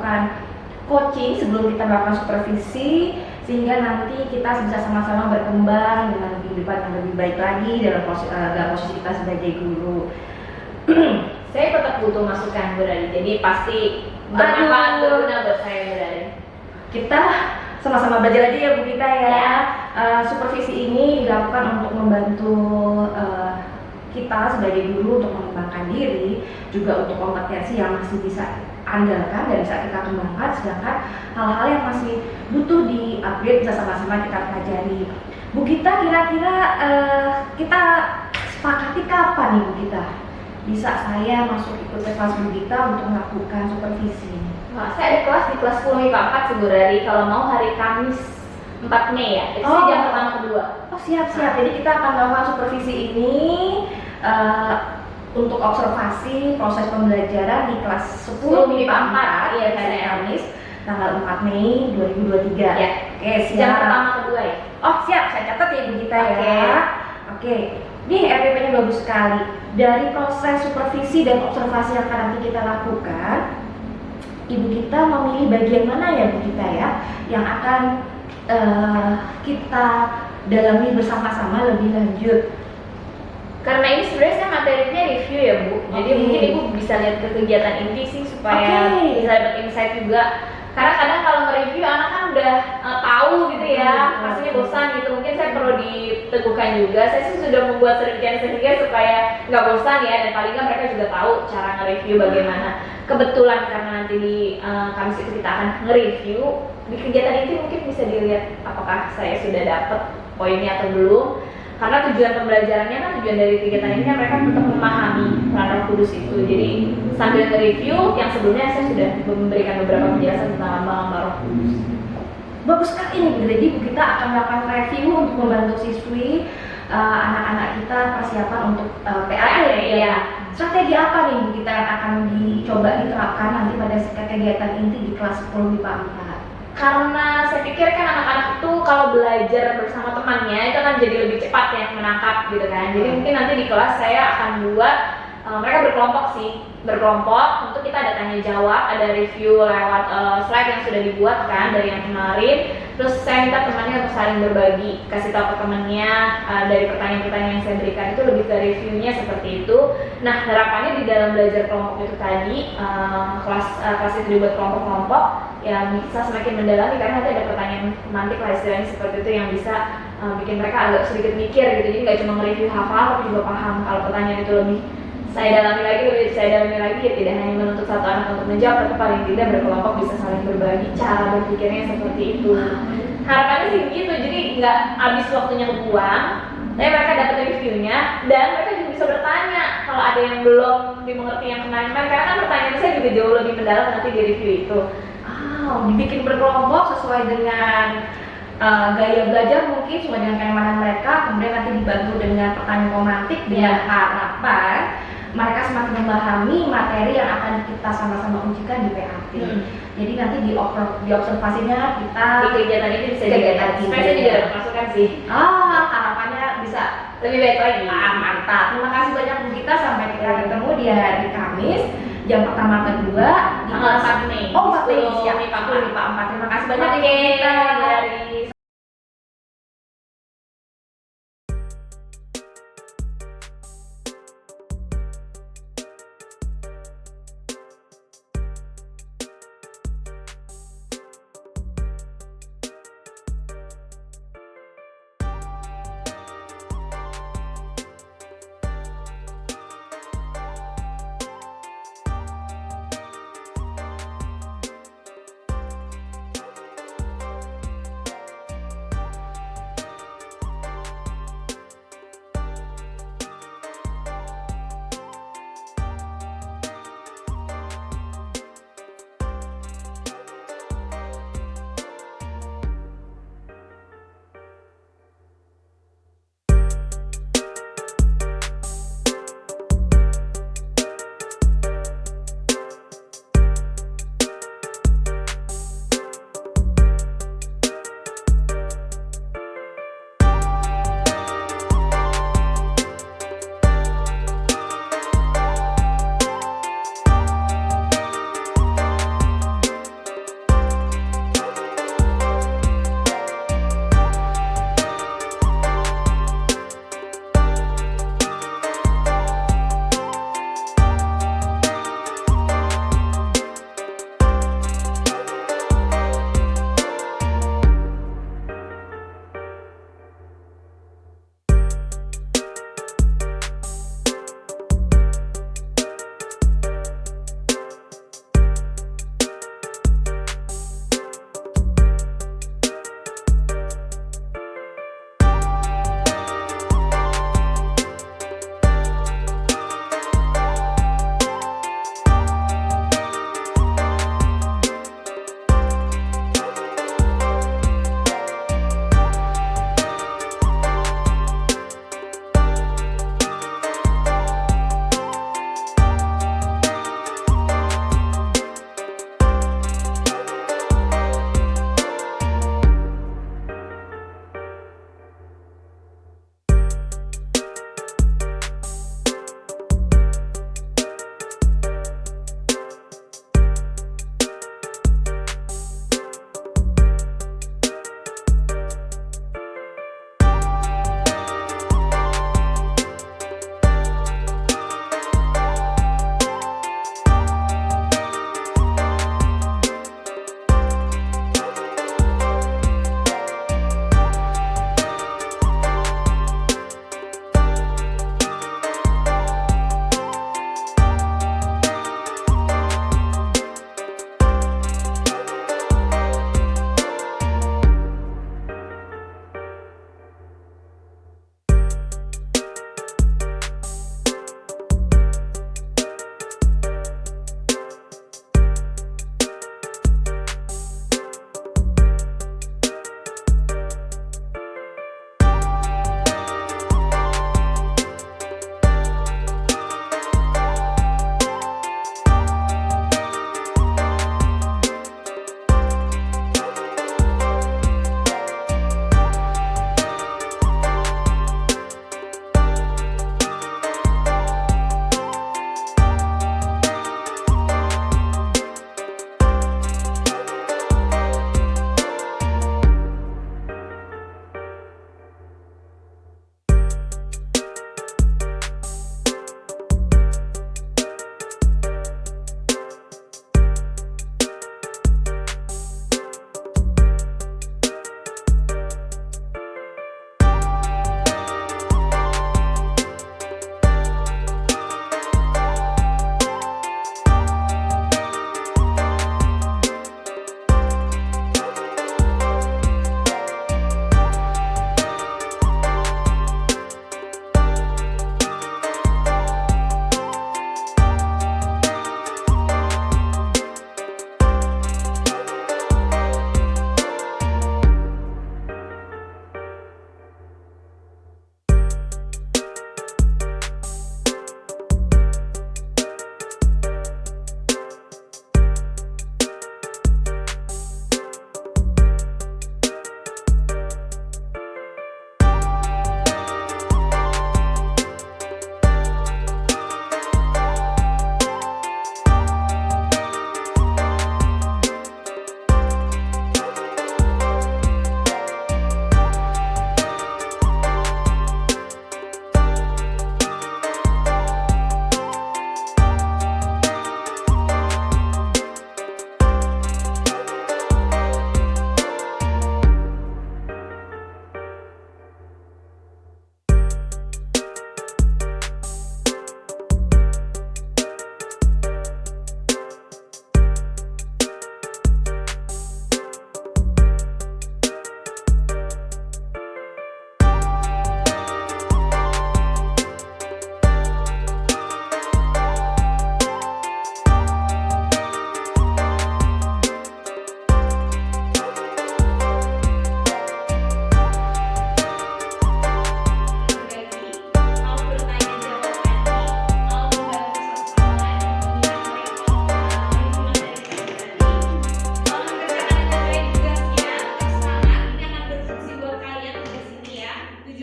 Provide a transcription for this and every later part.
melakukan coaching sebelum kita melakukan supervisi, sehingga nanti kita bisa sama-sama berkembang dengan lebih baik lagi dalam posisi kita sebagai guru. Saya tetap butuh masukan Bu Rari, jadi pasti bermanfaat, berguna buat saya Bu Rari. Kita sama-sama belajar aja ya Bu Gita ya. Supervisi ini dilakukan untuk membantu kita sebagai guru untuk mengembangkan diri, juga untuk kompetensi yang masih bisa andalkan dan bisa kita kembangkan, sedangkan hal-hal yang masih butuh di-upgrade bisa sama-sama kita pelajari. Bu Gita, kira-kira kita sepakati kapan nih Bu Gita bisa saya masuk ikut kelas Bu Gita untuk melakukan supervisi? Nah, saya ada kelas di kelas 10 MIPA 4 Bu Rari, kalau mau hari Kamis 4 Mei ya, itu jam pertama kedua. Oh siap. Jadi kita akan melakukan supervisi ini untuk observasi proses pembelajaran di kelas 10 MIPA 4 iya, hari Kamis tanggal 4 Mei 2023. Ya. Oke, siap. Jam pertama kedua ya. Oh siap, saya catat ya Bu Gita ya. Oke. Ini RPP-nya bagus sekali. Dari proses supervisi dan observasi yang akan nanti kita lakukan, Ibu Gita memilih bagian mana ya Bu Gita ya, yang akan kita dalami bersama-sama lebih lanjut. Karena ini sebenarnya saya materinya review ya Bu, jadi mungkin Ibu bisa lihat ke kegiatan inti sih supaya bisa dapat insight juga. Karena kadang kalau nge-review anak kan udah tahu gitu ya, pastinya bosan gitu. Mungkin saya perlu diteguhkan juga. Saya sih sudah membuat sertifikat supaya nggak bosan ya, dan paling nggak mereka juga tahu cara nge-review bagaimana. Kebetulan karena nanti di Kamis itu kita akan nge-review di kegiatan inti, mungkin bisa dilihat apakah saya sudah dapat poinnya atau belum. Karena tujuan pembelajarannya kan, tujuan dari kegiatan ini kan mereka tetap memahami peran Roh Kudus itu. Jadi sambil nge-review yang sebelumnya saya sudah memberikan beberapa penjelasan tentang lambang Roh Kudus. Bagus sekali nih, jadi kita akan melakukan review untuk membantu siswi anak-anak kita persiapan untuk PAD ya. Strategi apa nih kita yang akan dicoba diterapkan nanti pada kegiatan inti di kelas 10 MIPA 4? Karena saya pikir kan anak-anak itu kalau belajar bersama temannya itu kan jadi lebih cepat ya menangkap gitu kan. Jadi mungkin nanti di kelas saya akan buat mereka berkelompok untuk kita ada tanya jawab, ada review lewat slide yang sudah dibuat kan dari yang kemarin. Terus saya minta temannya untuk saling berbagi, kasih tahu ke temannya dari pertanyaan-pertanyaan yang saya berikan itu lebih ke reviewnya seperti itu. Nah, harapannya di dalam belajar kelompok itu tadi kelas itu dibuat kelompok-kelompok yang bisa semakin mendalami, karena nanti ada pertanyaan mantik lah istilahnya seperti itu yang bisa bikin mereka agak sedikit mikir gitu. Jadi nggak cuma nge-review hafal tapi juga paham. Kalau pertanyaan itu lebih saya dalami lagi ya, tidak hanya menuntut satu anak untuk menjawab, tapi paling tidak berkelompok bisa saling berbagi cara berpikirnya seperti itu. Harapannya sih begitu, jadi nggak habis waktunya kebuang, tapi mereka dapat reviewnya dan mereka juga bisa bertanya kalau ada yang belum dimengerti yang kemarin, karena kan pertanyaan saya juga jauh lebih mendalam nanti di review itu. Dibikin berkelompok sesuai dengan gaya belajar mungkin sesuai dengan keimanan mereka, kemudian nanti dibantu dengan pertanyaan romantik dengan harapan mereka semakin memahami materi yang akan kita sama-sama ujikan di PAT. Jadi nanti di observasinya kita di kegiatan ini bisa dilihat. Saya juga ada masukan sih. Harapannya bisa lebih baik lagi. Mantap. Terima kasih banyak Bu Gita, sampai kita ketemu di hari Kamis jam pertama kedua di tanggal 4 Mei. Oh, 4 Mei siap. MIPA 4. Terima kasih banyak Bu Gita.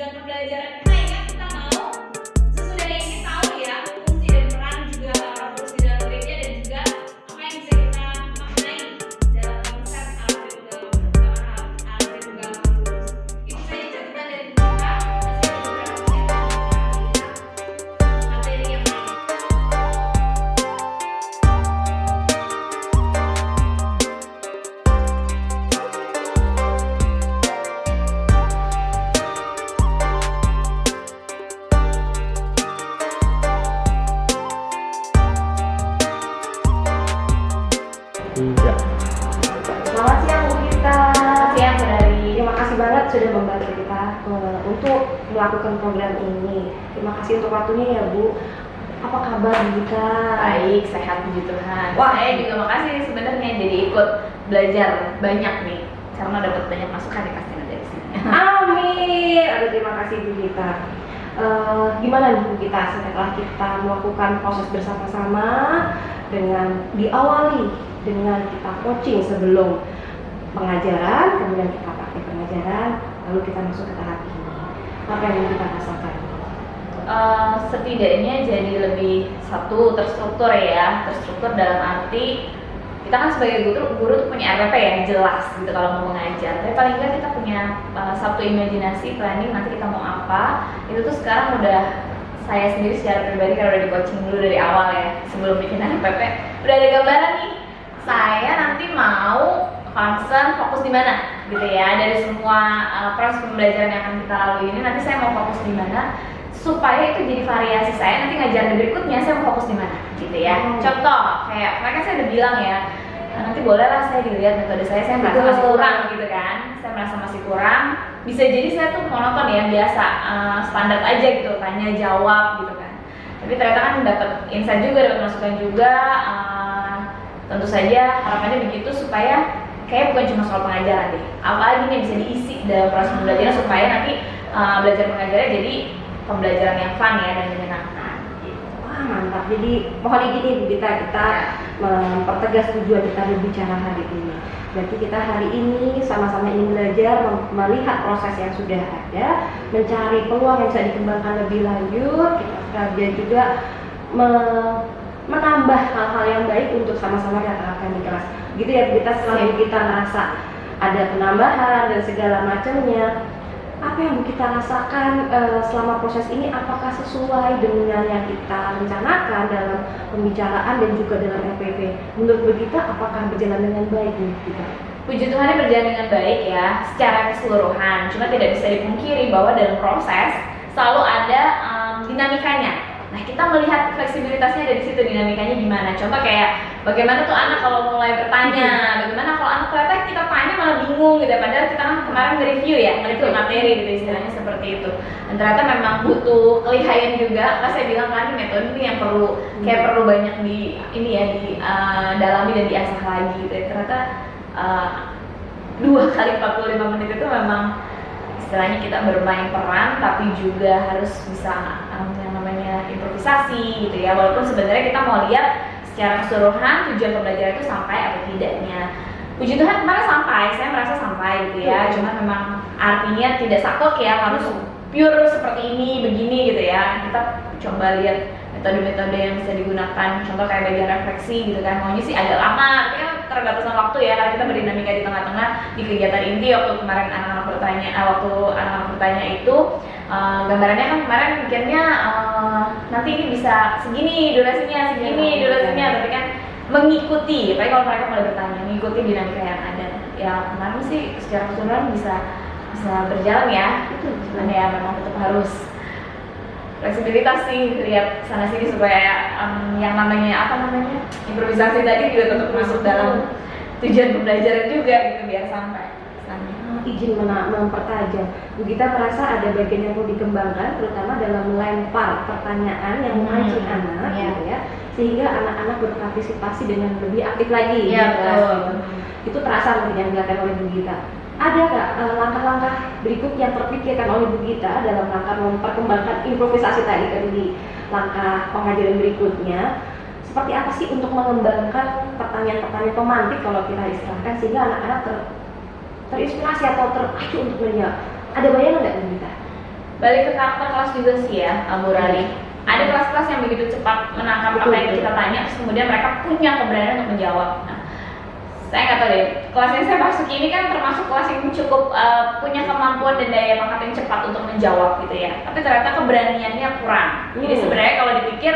tujuan pembelajaran kita ya, kita mau sesudah ini tahu ya fungsi dan peran juga fungsi dalam gereja dan juga apa yang bisa kita maknai dalam konsep alat Tunggal Lulus. Itu saja catatan dari kita. Masih ada beberapa materi yang lain. Tiga. Selamat siang Bu Gita. Siang dari Terima kasih banget sudah membantu kita untuk melakukan program ini. Terima kasih untuk waktunya ya Bu. Apa kabar Bu Gita? baik, sehat puji Tuhan. Wah. Saya juga makasih sebenarnya jadi ikut belajar banyak nih karena dapat banyak masukan ya pastinya dari sini. Amin. Aduh, terima kasih Bu Gita. Gimana nih Bu Gita setelah kita melakukan proses bersama-sama dengan diawali dengan kita coaching sebelum pengajaran, kemudian kita pakai pengajaran, lalu kita masuk ke tahap ini. Apa yang kita rasakan? Setidaknya jadi lebih terstruktur ya, terstruktur dalam arti kita kan sebagai guru tuh punya RPP ya, jelas gitu kalau mau mengajar. Tapi paling nggak kita punya satu imajinasi planning nanti kita mau apa. Itu tuh sekarang udah saya sendiri secara pribadi karena udah di coaching dulu dari awal ya, sebelum bikin RPP udah ada gambaran nih. Saya nanti mau concern fokus di mana gitu ya, dari semua proses pembelajaran yang akan kita lalui ini nanti saya mau fokus di mana supaya itu jadi variasi saya nanti ngajar berikutnya saya mau fokus di mana gitu ya. Contoh kayak mereka saya udah bilang ya, nanti bolehlah saya dilihat metode saya merasa masih kurang gitu kan, saya merasa masih kurang, bisa jadi saya tuh monoton ya, biasa standar aja gitu, tanya jawab gitu kan. Tapi ternyata kan dapat insight juga, dapat masukan juga. Tentu saja harapannya begitu supaya kayak bukan cuma soal pengajaran deh, apalagi nih bisa diisi dalam proses pembelajaran supaya nanti belajar mengajarnya jadi pembelajaran yang fun ya dan menyenangkan. Wah, mantap. Jadi mohon izin nih Bu Gita, kita mempertegas tujuan kita berbicara hari ini. Berarti kita hari ini sama-sama ingin belajar melihat proses yang sudah ada, mencari peluang yang bisa dikembangkan lebih lanjut. Kita juga menambah hal-hal yang baik untuk sama-sama kita terapkan di kelas. Gitu ya Bu Gita, setelah Bu Gita merasa ada penambahan dan segala macamnya, apa yang Bu Gita rasakan selama proses ini, apakah sesuai dengan yang kita rencanakan dalam pembicaraan dan juga dalam RPP? Menurut Bu Gita, apakah berjalan dengan baik Bu Gita? Puji Tuhan berjalan dengan baik ya secara keseluruhan. Cuma tidak bisa dipungkiri bahwa dalam proses selalu ada dinamikanya. Nah, kita melihat fleksibilitasnya dari situ, dinamikanya gimana. Contoh kayak bagaimana tuh anak kalau mulai bertanya, bagaimana kalau anak ternyata kita tanya malah bingung gitu, padahal kita kan kemarin nge-review materi gitu, istilahnya seperti itu. Dan ternyata memang butuh kelihayan juga, karena saya bilang kan metode ini yang perlu banyak di dalami dan diasah lagi gitu. Ternyata 2 kali 45 menit itu memang istilahnya kita bermain peran, tapi juga harus bisa yang namanya improvisasi gitu ya, walaupun sebenarnya kita mau lihat secara keseluruhan tujuan pembelajaran itu sampai atau tidaknya. Puji Tuhan kemarin sampai, saya merasa sampai gitu ya, cuma memang artinya tidak saklek ya, harus pure seperti ini, begini gitu ya. Kita coba lihat metode-metode yang bisa digunakan, contoh kayak bagian refleksi gitu kan, maunya sih agak lama, tapi kan terbatasan waktu ya, karena kita berdinamika di tengah-tengah di kegiatan inti. Waktu kemarin anak-anak bertanya itu gambarannya kan kemarin mikirnya nanti ini bisa segini durasinya, tapi kan mengikuti, apalagi kalau mereka mulai bertanya, mengikuti dinamika yang ada. Ya kemarin sih secara keseluruhan bisa berjalan ya, cuman ya memang tetap harus fleksibilitas sih, lihat sana sini supaya yang namanya improvisasi tadi juga tetap masuk dalam tujuan pembelajaran juga gitu, biar sampai sana. Izin mempertajam, Bu Gita merasa ada bagian yang perlu dikembangkan, terutama dalam melempar pertanyaan yang memancing anak gitu ya, sehingga anak-anak berpartisipasi dengan lebih aktif lagi. Iya, betul. Itu terasa mungkin yang dilakukan oleh Bu Gita. Ada nggak langkah-langkah berikut yang terpikirkan oleh Bu Gita dalam rangka memperkembangkan improvisasi tadi kan di langkah pengajaran berikutnya? Seperti apa sih untuk mengembangkan pertanyaan-pertanyaan pemantik kalau kita istilahkan, sehingga anak-anak terinspirasi atau terpacu untuk menjawab? Ada bayangan nggak Bu Gita? balik ke karakter kelas juga sih ya, Bu Rali. Ada kelas-kelas yang begitu cepat menangkap apa yang kita tanya, terus kemudian mereka punya keberanian untuk menjawab. Nah, saya nggak tahu deh, kelas yang saya masuki ini kan termasuk kelas yang cukup punya kemampuan dan daya tangkap yang cepat untuk menjawab gitu ya. Tapi ternyata keberaniannya kurang. Jadi sebenarnya kalau dipikir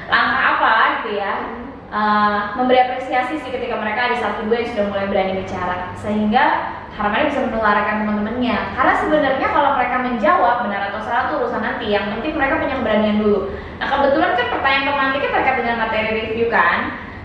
langkah apa gitu ya, memberi apresiasi sih ketika mereka ada 1-2 yang sudah mulai berani bicara, sehingga harapannya bisa menularkan teman-temannya. Karena sebenarnya kalau mereka menjawab benar atau salah itu urusan nanti, yang penting mereka punya keberanian dulu. Nah kebetulan kan pertanyaan pemantik kan terkait dengan materi review kan,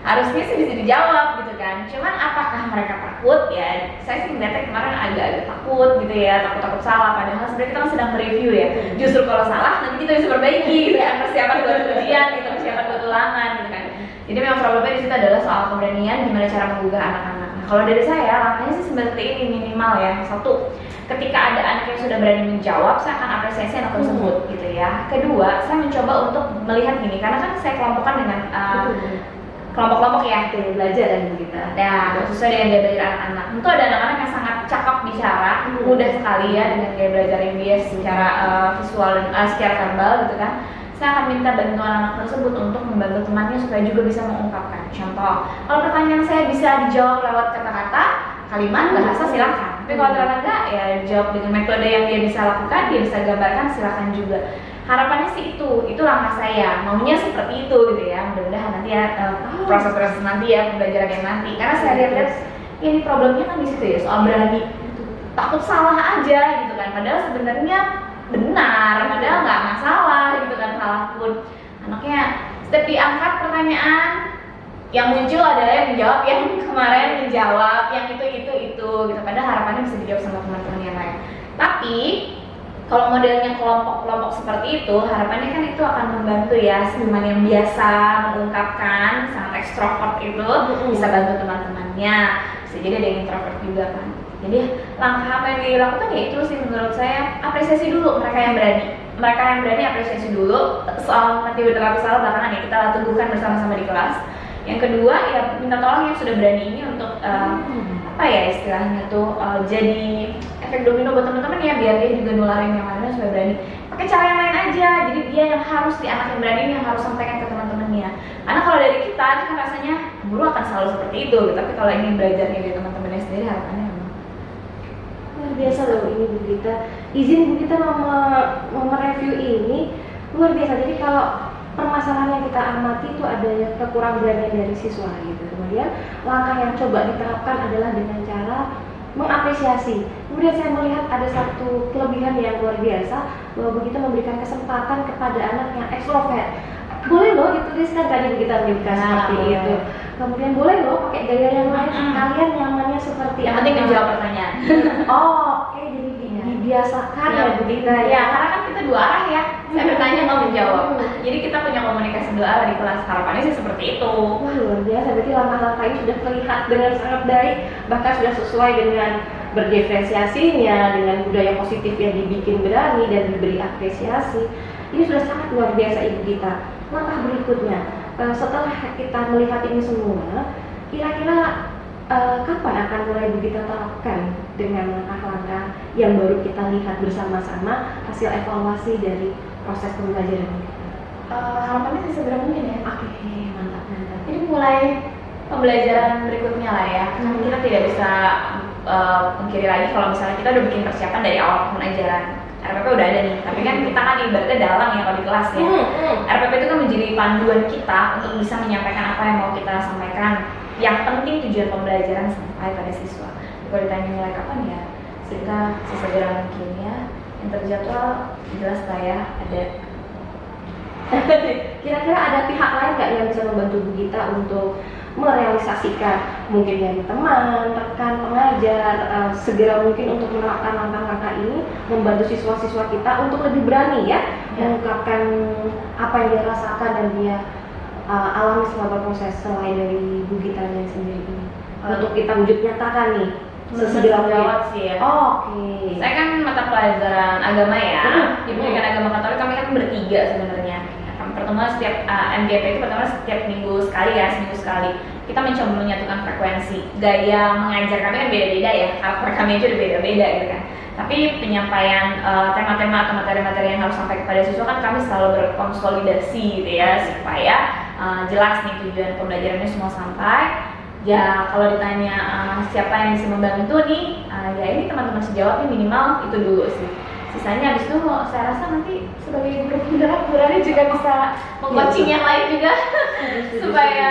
harusnya sih bisa dijawab gitu kan. Cuman apakah mereka takut ya? Saya sih melihatnya kemarin agak-agak takut gitu ya, takut salah. Padahal sebenarnya kita kan sedang mereview ya. Justru kalau salah nanti kita bisa perbaiki gitu ya, persiapan buat ujian, gitu, persiapan buat ulangan gitu kan. Jadi memang problemnya di situ adalah soal keberanian, gimana cara menggugah anak-anak. Nah, kalau dari saya langkahnya sih seperti ini, minimal ya. 1, ketika ada anak yang sudah berani menjawab, saya akan apresiasi anak tersebut gitu ya. Kedua, saya mencoba untuk melihat gini, karena kan saya kelompokkan dengan kelompok-kelompok ya, belajar dan begitu. Ya, khususnya dengan gaya belajar anak-anak. Tentu ada anak-anak yang sangat cakap bicara, mudah sekali ya dengan gaya belajar yang dia secara visual dan secara verbal gitu kan. Saya akan minta bantuan anak tersebut untuk membantu temannya supaya juga bisa mengungkapkan. Contoh, kalau pertanyaan saya bisa dijawab lewat kata-kata, kalimat, bahasa, silakan. Tapi kalau ternyata enggak, ya jawab dengan metode yang dia bisa lakukan, dia bisa gambarkan, silakan juga. Harapannya sih itu langkah saya, maunya seperti itu gitu ya. Mudah-mudahan nanti ya proses-proses nanti ya, pembelajaran yang nanti. Karena saya lihat ini problemnya kan di situ ya, soal berani takut salah aja gitu kan. Padahal sebenarnya benar, padahal nggak masalah gitu kan, salah pun anaknya setiap diangkat pertanyaan yang muncul adalah yang menjawab yang kemarin menjawab yang itu gitu. Padahal harapannya bisa dijawab sama teman-teman yang lain. Tapi kalau modelnya kelompok-kelompok seperti itu, harapannya kan itu akan membantu ya seniman yang biasa mengungkapkan, sangat ekstrovert itu bisa bantu teman-temannya. Bisa jadi ada yang introvert juga kan. Jadi langkah apa yang dilakukan ya itu sih menurut saya, apresiasi dulu mereka yang berani apresiasi dulu. Soal nanti benar atau salah belakangan ya kita teguhkan bersama-sama di kelas. Yang kedua ya minta tolong yang sudah berani ini untuk apa ya istilahnya tuh jadi efek domino buat teman-teman ya, biar dia juga nularin yang lainnya supaya berani. Pakai cara yang lain aja, jadi dia yang harus, si anak yang berani ini yang harus sampaikan ke teman-temannya. Karena kalau dari kita itu kan rasanya guru akan selalu seperti itu, tapi kalau ingin belajarnya dari teman-temannya sendiri harapannya memang luar biasa loh ini Bu Gita. Izin Bu Gita mau mereview ini luar biasa. Jadi kalau permasalahan yang kita amati itu adanya kekurang beranian dari siswa gitu. Kemudian langkah yang coba diterapkan adalah dengan cara mengapresiasi. Kemudian saya melihat ada satu kelebihan yang luar biasa, bahwa Bu Gita memberikan kesempatan kepada anak yang ekstrovert. Boleh loh dituliskan tadi Bu Gita menyebutkan seperti itu. Kemudian boleh loh pakai gaya yang lain, kalian nyamannya seperti yang penting menjawab pertanyaan. Oke, jadi dibiasakan ya Bu Gita ya, karena kan kita dua arah ya, saya bertanya mau menjawab. Jadi kita punya komunikasi dua arah di kelas, harapannya sih seperti itu. Wah luar biasa, berarti langkah-langkah ini sudah terlihat dengan sangat baik, bahkan sudah sesuai dengan berdiferensiasinya, dengan budaya positif yang dibikin berani dan diberi apresiasi. Ini sudah sangat luar biasa Ibu Gita. Langkah berikutnya, setelah kita melihat ini semua, kira-kira kapan akan mulai kita terapkan dengan langkah-langkah yang baru kita lihat bersama-sama hasil evaluasi dari proses pembelajaran ini? Harapannya sih segera mungkin ya. Oke, mantap. Ini mulai pembelajaran berikutnya lah ya. Kita tidak bisa pungkiri lagi kalau misalnya kita udah bikin persiapan dari awal tahun ajaran. RPP udah ada nih, tapi kan kita kan ibaratnya dalam ya kalau di kelas ya. RPP itu kan menjadi panduan kita untuk bisa menyampaikan apa yang mau kita sampaikan. Yang penting tujuan pembelajaran sampai pada siswa. Kalau ditanya mulai kapan ya, kita sesegera mungkin ya. Yang terjadwal jelas lah ya ada. Kira-kira ada pihak lain nggak yang bisa membantu Bu Gita untuk merealisasikan, mungkin dari teman, rekan, pengajar, segera mungkin untuk menerapkan langkah-langkah ini, membantu siswa-siswa kita untuk lebih berani ya mengungkapkan apa yang dia rasakan dan dia alami selama proses selain dari Bu Gitanya sendiri ini. Untuk kita wujud nyatakan nih sesegera mungkin sih ya. Oke. Saya kan mata pelajaran agama ya, di pendidikan agama Katolik kami kan bertiga sebenarnya. Pertemuan setiap MGP itu pertemuan setiap minggu sekali ya, seminggu sekali. Kita mencoba menyatukan frekuensi. Gaya mengajar kami kan beda-beda ya, karakter kami aja udah beda-beda gitu kan. Tapi penyampaian tema-tema atau materi-materi yang harus sampai kepada siswa kan kami selalu berkonsolidasi gitu ya, supaya jelas nih tujuan pembelajarannya semua sampai. Ya kalau ditanya siapa yang bisa membantu nih, ya ini teman-teman sejawat nih minimal itu dulu sih. Sisanya habis itu saya rasa nanti sebagai guru penggerak Bu Rani juga bisa meng-coaching yang lain juga supaya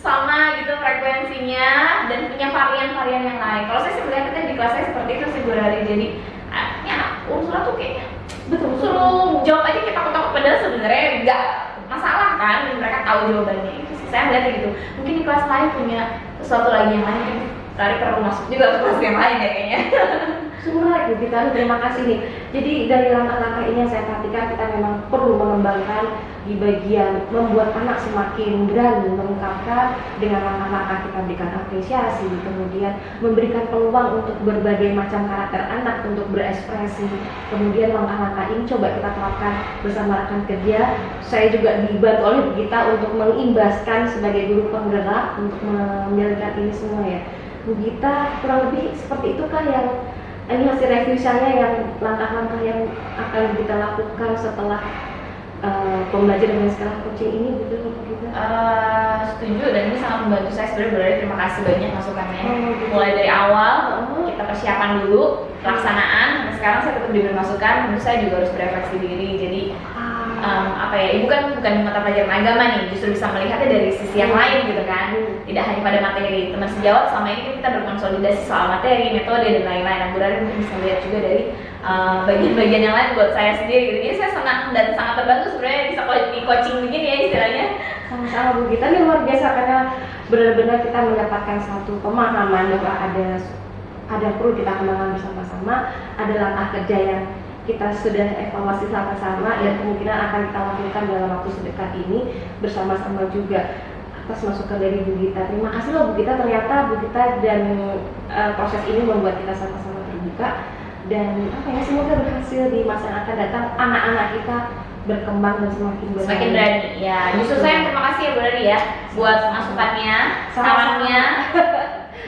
sama gitu frekuensinya dan punya varian-varian yang lain. Kalau saya sebenarnya di kelas saya seperti itu sih Bu Rani. Jadi ya urusan tuh kayaknya betul suruh jawab aja kita takut padahal sebenarnya nggak masalah kan, dan mereka tahu jawabannya. Itu sih saya melihat gitu. Mungkin di kelas lain punya sesuatu lagi yang lain, Rani perlu masuk juga ke kelas yang lain ya kayaknya. Sungguh menarik Bu Gita, terima kasih nih. Jadi dari langkah-langkah ini yang saya perhatikan, kita memang perlu mengembangkan di bagian membuat anak semakin berani mengungkapkan dengan langkah-langkah kita berikan apresiasi, kemudian memberikan peluang untuk berbagai macam karakter anak untuk berekspresi. Kemudian langkah-langkah ini coba kita terapkan bersama rekan kerja. Saya juga dibantu oleh Bu Gita untuk mengimbaskan sebagai guru penggerak untuk menjalankan ini semua ya. Bu Gita, kurang lebih seperti itukah yang ini hasil reviewnya, yang langkah-langkah yang akan kita lakukan setelah pembelajaran dan sekarang coaching ini, betul Bapak kita? Setuju, dan ini sangat membantu saya sebenarnya. Terima kasih banyak masukannya. Mulai dari awal kita persiapan dulu pelaksanaan, dan sekarang saya tetap diberi masukan. Tentu saya juga harus berefleksi diri. Jadi apa ya, bukan di mata pelajaran agama nih, justru bisa melihatnya dari sisi yang lain gitu kan, tidak hanya pada materi. Teman sejawat selama ini kan kita berkonsolidasi soal materi, metode dan lain-lain. Nah, Bu Rani mungkin bisa lihat juga dari bagian-bagian yang lain buat saya sendiri gitu. Jadi saya senang dan sangat terbantu sebenarnya bisa di coaching begini ya istilahnya. Sama-sama Bu Gita, ini luar biasa karena benar-benar kita mendapatkan satu pemahaman bahwa ada perlu kita kembangkan bersama-sama, ada langkah kerja yang kita sudah evaluasi sama-sama dan kemungkinan akan kita lakukan dalam waktu sedekat ini bersama-sama juga. Atas masukan dari Bu Gita, terima kasih loh Bu Gita. Ternyata Bu Gita dan proses ini membuat kita sama-sama terbuka, dan semoga berhasil di masa yang akan datang, anak-anak kita berkembang dan semakin berani. Ya, justru saya terima kasih ya Bu Rani ya buat masukannya, sarannya.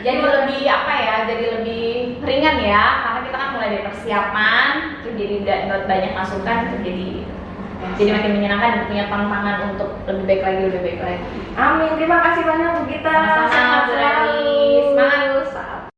Jadi lebih jadi lebih ringan ya, karena kita kan mulai dari persiapan, terus jadi banyak masukan, terus jadi makin menyenangkan dan punya tantangan untuk lebih baik lagi. Amin, terima kasih banyak Bu Gita. Sama-sama Bu Rani, semangat.